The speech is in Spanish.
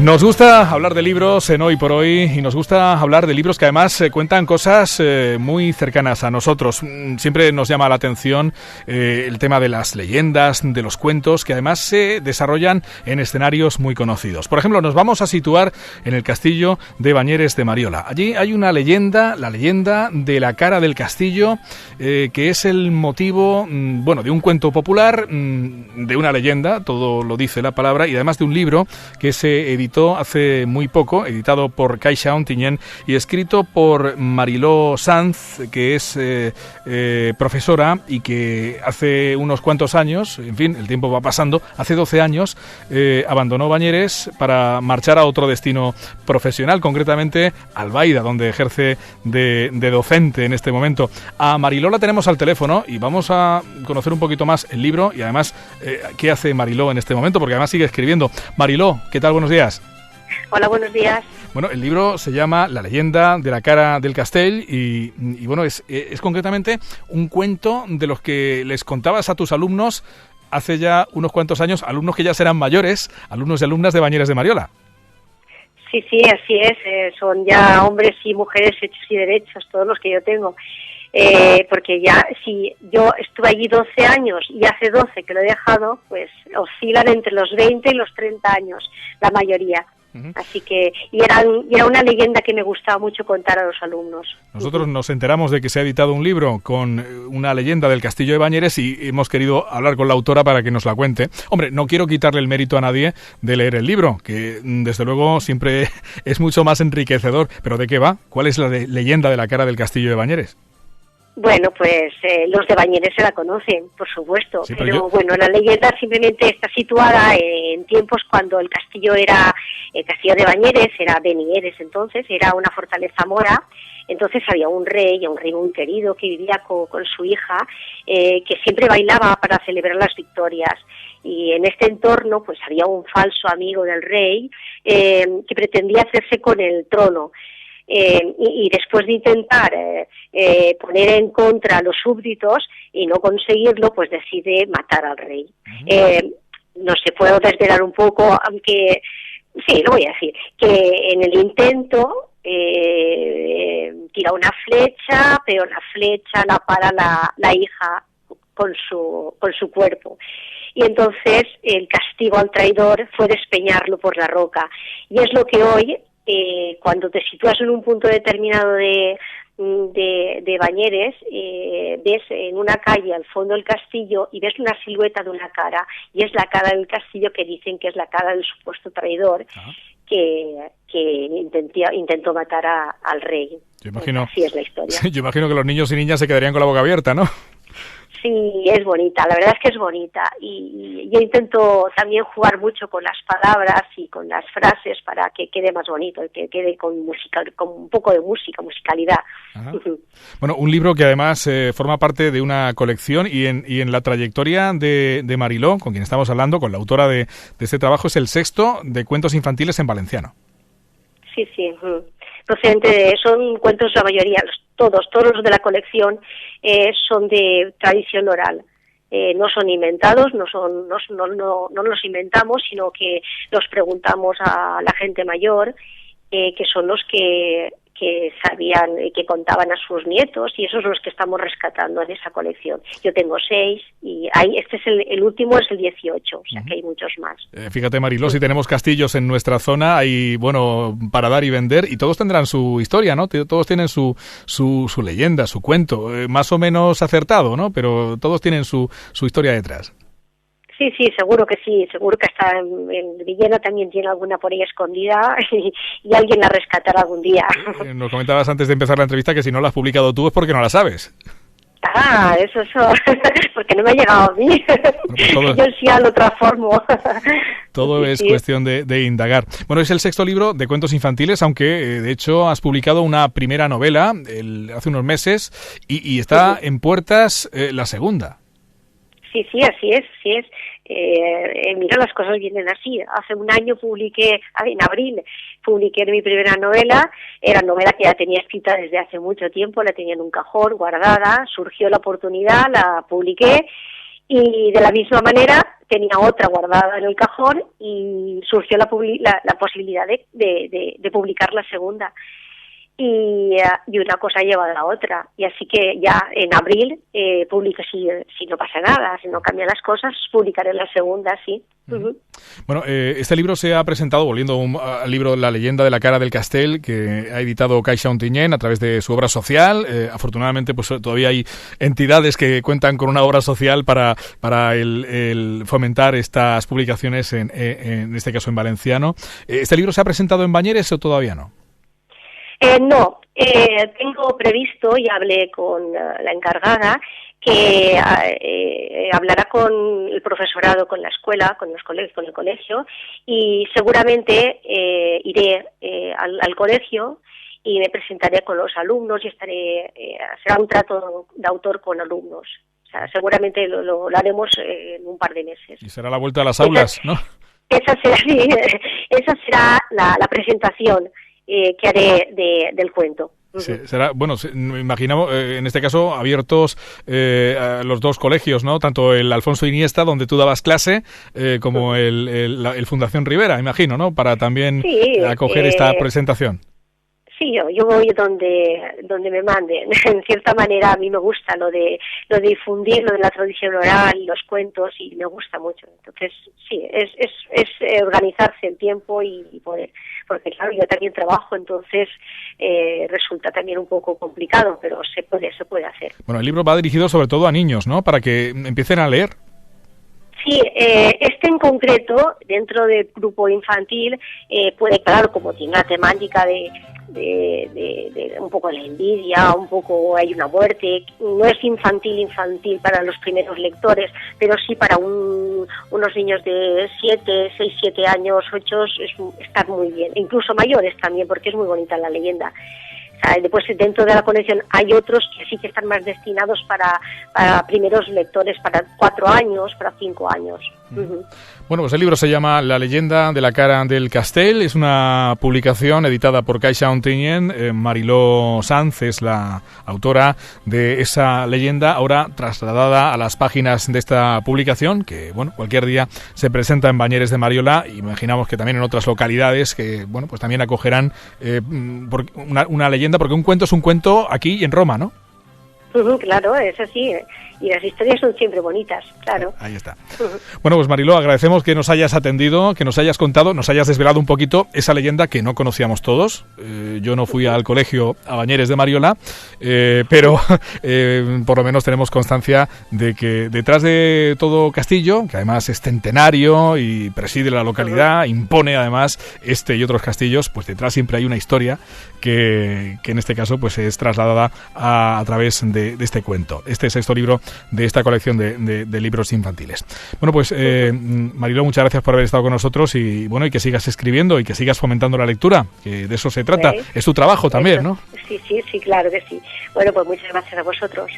Nos gusta hablar de libros en Hoy por Hoy y nos gusta hablar de libros que además cuentan cosas muy cercanas a nosotros. Siempre nos llama la atención el tema de las leyendas, de los cuentos, que además se desarrollan en escenarios muy conocidos. Por ejemplo, nos vamos a situar en el castillo de Bañeres de Mariola. Allí hay una leyenda, la leyenda de la cara del castillo, que es el motivo, de un cuento popular, de una leyenda, todo lo dice la palabra, y además de un libro que se editó hace muy poco, editado por Caixa Ontinyent y escrito por Mariló Sanz, que es profesora y que hace unos cuantos años, en fin, el tiempo va pasando, hace 12 años abandonó Bañeres para marchar a otro destino profesional, concretamente Albaida, donde ejerce de docente en este momento. A Mariló la tenemos al teléfono y vamos a conocer un poquito más el libro y además qué hace Mariló en este momento, porque además sigue escribiendo. Mariló, ¿qué tal? Buenos días. Hola, buenos días. Bueno, el libro se llama La leyenda de la cara del castell y bueno, es concretamente un cuento de los que les contabas a tus alumnos hace ya unos cuantos años, alumnos que ya serán mayores, alumnos y alumnas de Bañeres de Mariola. Sí, así es. Son ya hombres y mujeres hechos y derechos, todos los que yo tengo. Porque ya, si yo estuve allí 12 años y hace 12 que lo he dejado, pues oscilan entre los 20 y los 30 años, la mayoría. Uh-huh. Así que, y era una leyenda que me gustaba mucho contar a los alumnos. Nosotros nos enteramos de que se ha editado un libro con una leyenda del castillo de Bañeres y hemos querido hablar con la autora para que nos la cuente. Hombre, no quiero quitarle el mérito a nadie de leer el libro, que desde luego siempre es mucho más enriquecedor. ¿Pero de qué va? ¿Cuál es la leyenda de la cara del castillo de Bañeres? Bueno, pues los de Bañeres se la conocen, por supuesto, sí, pero bueno, la leyenda simplemente está situada en tiempos cuando el castillo de Bañeres, era Benieres entonces, era una fortaleza mora. Entonces había un rey muy querido que vivía con su hija, que siempre bailaba para celebrar las victorias. Y en este entorno pues había un falso amigo del rey que pretendía hacerse con el trono. Y después de intentar poner en contra a los súbditos y no conseguirlo, pues decide matar al rey. No se puede desvelar un poco, aunque sí, lo voy a decir, que en el intento tira una flecha, pero la flecha la para la hija con su cuerpo. Y entonces el castigo al traidor fue despeñarlo por la roca. Y es lo que hoy, cuando te sitúas en un punto determinado de Bañeres, ves en una calle al fondo del castillo y ves una silueta de una cara, y es la cara del castillo que dicen que es la cara del supuesto traidor. Uh-huh. que intentó matar al rey. Así es la historia. Yo imagino que los niños y niñas se quedarían con la boca abierta, ¿no? Sí, es bonita, la verdad es que es bonita, y yo intento también jugar mucho con las palabras y con las frases para que quede más bonito, que quede con música, con un poco de musicalidad. Ajá. Bueno, un libro que además forma parte de una colección y en la trayectoria de Mariló, con quien estamos hablando, con la autora de este trabajo, es el 6º de cuentos infantiles en valenciano. Sí. Son cuentos, la mayoría, todos los de la colección son de tradición oral. No son inventados, no los inventamos, sino que los preguntamos a la gente mayor, que son los que sabían, que contaban a sus nietos, y esos son los que estamos rescatando en esa colección. Yo tengo 6 y este es el último, es el 18, o sea que hay muchos más. Fíjate, Mariló, si tenemos castillos en nuestra zona, hay, para dar y vender, y todos tendrán su historia, ¿no? Todos tienen su leyenda, su cuento, más o menos acertado, ¿no? Pero todos tienen su historia detrás. Sí, seguro que sí, seguro que hasta en Villena también tiene alguna por ahí escondida y alguien la rescatará algún día. Nos comentabas antes de empezar la entrevista que si no la has publicado tú es porque no la sabes. Eso, porque no me ha llegado a mí. Bueno, yo sí lo transformo. Todo es cuestión de indagar. Bueno, es el 6º libro de cuentos infantiles, aunque de hecho has publicado una primera novela hace unos meses y está en puertas la segunda. Sí, así es. Mira, las cosas vienen así. Hace un año en abril, publiqué mi primera novela. Era novela que ya tenía escrita desde hace mucho tiempo, la tenía en un cajón, guardada. Surgió la oportunidad, la publiqué y de la misma manera tenía otra guardada en el cajón y surgió la posibilidad de publicar la segunda. Y una cosa lleva a la otra. Y así que ya en abril publico, si no pasa nada, si no cambian las cosas, publicaré la segunda, sí. Uh-huh. Bueno, este libro se ha presentado, volviendo al libro La leyenda de la cara del Castell, que ha editado Caixa Ontinyent a través de su obra social. Afortunadamente, pues todavía hay entidades que cuentan con una obra social para el fomentar estas publicaciones, en este caso en valenciano. ¿Este libro se ha presentado en Bañeres o todavía no? No, tengo previsto, y hablé con la encargada, que hablará con el profesorado, con la escuela, con el colegio, y seguramente iré al colegio y me presentaré con los alumnos y será un trato de autor con alumnos. O sea, seguramente lo haremos en un par de meses. Y será la vuelta a las aulas, ¿no? Esa será la presentación que haré del cuento. Sí, será, bueno, imaginamos, en este caso, abiertos a los dos colegios, ¿no? Tanto el Alfonso Iniesta, donde tú dabas clase, como el Fundación Rivera, imagino, ¿no? Para también acoger esta presentación. Sí, yo voy donde me manden. En cierta manera a mí me gusta lo de difundir, lo de la tradición oral, los cuentos, y me gusta mucho. Entonces, sí, es organizarse el tiempo y poder, porque claro, yo también trabajo, entonces resulta también un poco complicado, pero se puede hacer. Bueno, el libro va dirigido sobre todo a niños, ¿no? Para que empiecen a leer. Sí, este en concreto, dentro del grupo infantil, puede, claro, como tiene una temática de un poco la envidia, un poco hay una muerte, no es infantil para los primeros lectores, pero sí para unos niños de 6, 7 años, 8, está muy bien, e incluso mayores también, porque es muy bonita la leyenda. Después, dentro de la colección hay otros que sí que están más destinados para primeros lectores, para 4 años, para 5 años. Uh-huh. Bueno, pues el libro se llama La leyenda de la cara del Castell. Es una publicación editada por Caixa Ontinyent. Mariló Sanz es la autora de esa leyenda, ahora trasladada a las páginas de esta publicación, que bueno, cualquier día se presenta en Bañeres de Mariola. Imaginamos que también en otras localidades que bueno, pues también acogerán una leyenda, porque un cuento es un cuento aquí y en Roma, ¿no? Claro, es así, y las historias son siempre bonitas, claro. Ahí está. Bueno, pues Mariló, agradecemos que nos hayas atendido, que nos hayas contado, nos hayas desvelado un poquito esa leyenda que no conocíamos todos. Yo no fui al colegio a Bañeres de Mariola, pero por lo menos tenemos constancia de que detrás de todo castillo, que además es centenario y preside la localidad, impone además este y otros castillos, pues detrás siempre hay una historia que en este caso pues es trasladada a través de este cuento, este 6º libro de esta colección de libros infantiles. Bueno, pues Mariló, muchas gracias por haber estado con nosotros y bueno, y que sigas escribiendo y que sigas fomentando la lectura, que de eso se trata. Es tu trabajo también, ¿no? Sí, claro que sí. Bueno, pues muchas gracias a vosotros.